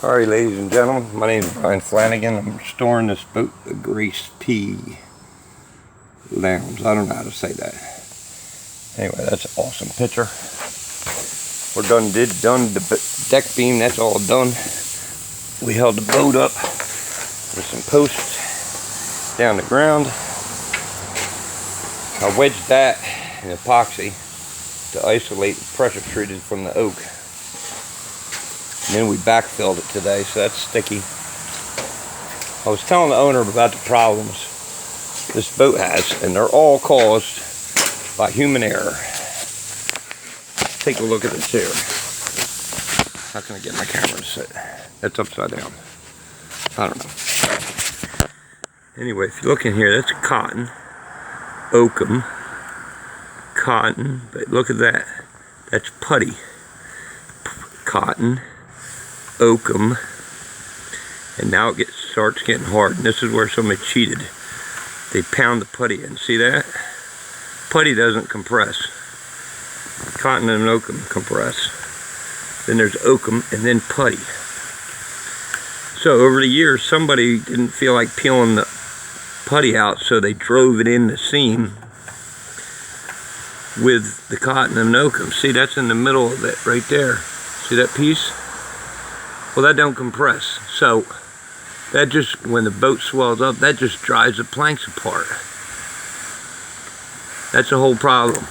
Alright, ladies and gentlemen, my name is Brian Flanagan. I'm restoring this boat, the Grace P. Lowndes. I don't know how to say that. Anyway, that's an awesome picture. We're done the deck beam, that's all done. We held the boat up with some posts down the ground. I wedged that in epoxy to isolate the pressure treated from the oak. And then we backfilled it today, so that's sticky. I was telling the owner about the problems this boat has, and they're all caused by human error. Take a look at this here. How can I get my camera to sit? That's upside down. I don't know. Anyway, if you look in here, that's cotton, oakum, cotton, but look at that. That's putty, cotton, oakum, and now it starts getting hard, and this is where somebody cheated. They pound the putty in. See that? Putty doesn't compress. Cotton and oakum compress. Then there's oakum and then putty. So over the years, somebody didn't feel like peeling the putty out, so they drove it in the seam with the cotton and oakum. See, that's in the middle of it right there. See that piece? Well, that don't compress. So that just, when the boat swells up, that just drives the planks apart. That's the whole problem.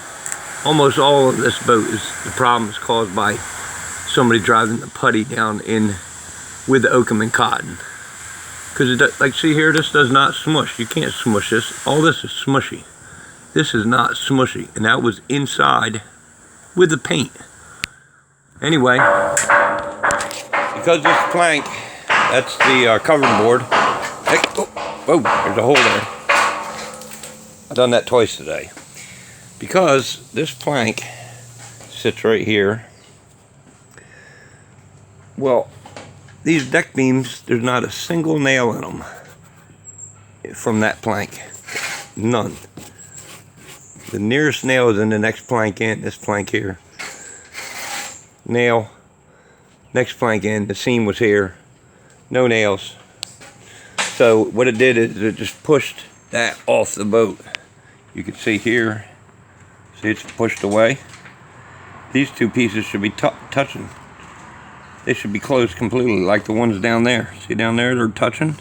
Almost all of this boat the problem is caused by somebody driving the putty down in with the oakum and cotton. Because like, see here, this does not smush. You can't smush this. All this is smushy. This is not smushy, and that was inside with the paint. Anyway, because this plank, that's the covering board. Hey, whoa, there's a hole there. I've done that twice today. Because this plank sits right here. Well, these deck beams, there's not a single nail in them from that plank. None. The nearest nail is in the next plank in, this plank here. Nail, next plank in, the seam was here. No nails. So what it did is it just pushed that off the boat. You can see here, see it's pushed away. These two pieces should be touching. They should be closed completely, like the ones down there. See down there, they're touching.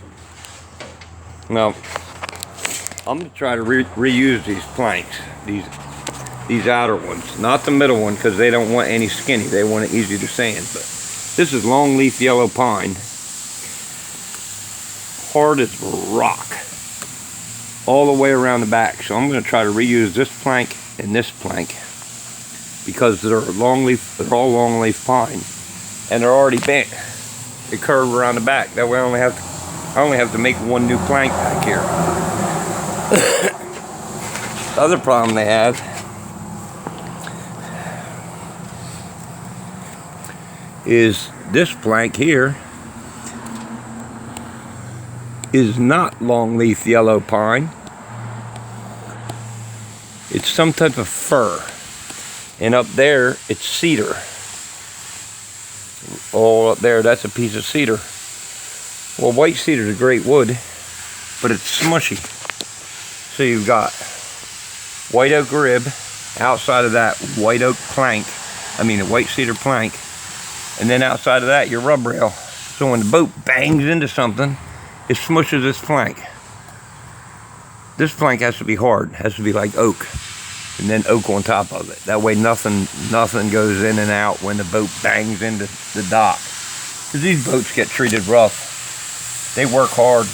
Now, I'm gonna try to reuse these planks, these outer ones, not the middle one, because they don't want any skinny. They want it easy to sand. But this is longleaf yellow pine, hard as rock, all the way around the back. So I'm gonna try to reuse this plank and this plank because they're all longleaf pine. And they're already bent. They curve around the back. That way I only have to make one new plank back here. The other problem they have is this plank here is not longleaf yellow pine. It's some type of fir. And up there, it's cedar. All up there, that's a piece of cedar. Well, white cedar is a great wood, but it's smushy. So you've got white oak rib, outside of that white oak plank, a white cedar plank, and then outside of that your rub rail. So when the boat bangs into something, it smushes this plank. This plank has to be hard, has to be like oak, and then oak on top of it. That way nothing goes in and out when the boat bangs into the dock. Because these boats get treated rough. They work hard.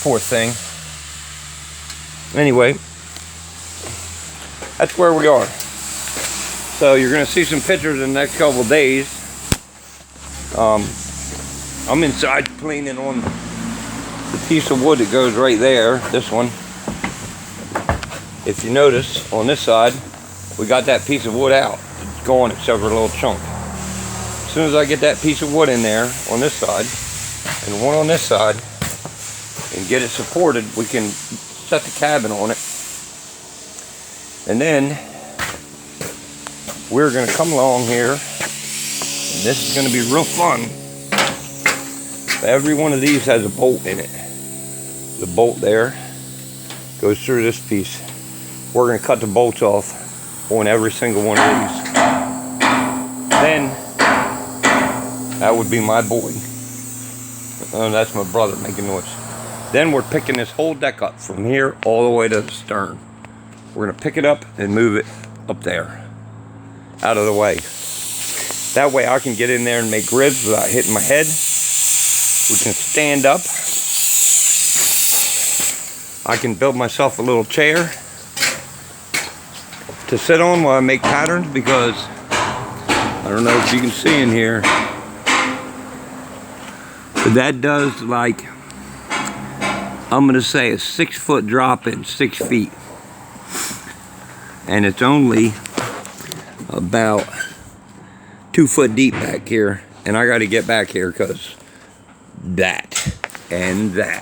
Poor thing. Anyway, that's where we are. So you're going to see some pictures in the next couple of days. I'm inside cleaning on the piece of wood that goes right there, this one. If you notice, on this side, we got that piece of wood out. It's gone, it's over a little chunk. As soon as I get that piece of wood in there, on this side, and one on this side, and get it supported, we can set the cabin on it. And then, we're going to come along here, This is going to be real fun. Every one of these has a bolt in it. The bolt there goes through this piece. We're going to cut the bolts off on every single one of these. Then, that would be my boy. That's my brother making noise. Then we're picking this whole deck up from here all the way to the stern. We're going to pick it up and move it up there, out of the way. That way I can get in there and make ribs without hitting my head. We can stand up. I can build myself a little chair to sit on while I make patterns, because I don't know if you can see in here, but that does, like, I'm gonna say a 6 foot drop in 6 feet. And it's only about 2 foot deep back here. And I gotta get back here because that and that.